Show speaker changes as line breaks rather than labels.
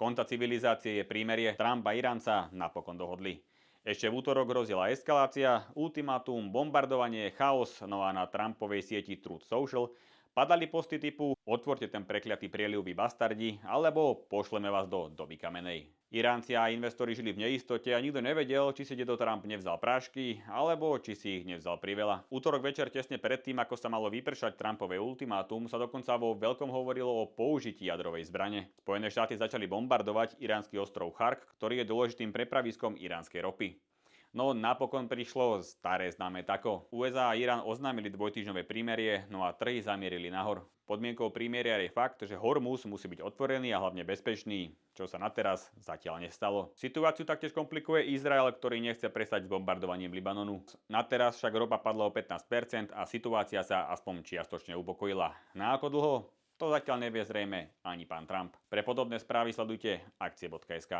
konca civilizácie je prímerie. Trump a Irán sa napokon dohodli. Ešte v útorok hrozila eskalácia, ultimátum, bombardovanie, chaos, no a na Trumpovej sieti Truth Social padali posty typu otvorte ten prekliatý prieliv vy bastardi, alebo pošleme vás do doby kamenej. Iránci a investori žili v neistote a nikto nevedel, či si dedo Trump nevzal prášky, alebo či si ich nevzal priveľa. Útorok večer tesne predtým, ako sa malo vypršať Trumpové ultimátum, sa dokonca vo veľkom hovorilo o použití jadrovej zbrane. Spojené štáty začali bombardovať iránsky ostrov Chark, ktorý je dôležitým prepraviskom iránskej ropy. No napokon prišlo staré známe tako. USA a Irán oznámili dvojtýždňové prímerie, no a trhy zamierili nahor. Podmienkou prímeria je fakt, že Hormuz musí byť otvorený a hlavne bezpečný, čo sa na teraz zatiaľ nestalo. Situáciu taktiež komplikuje Izrael, ktorý nechce prestať s bombardovaním Libanonu. Na teraz však ropa padla o 15% a situácia sa aspoň čiastočne upokojila. Na ako dlho? To zatiaľ nevie zrejme ani pán Trump. Pre podobné správy sledujte akcie.sk.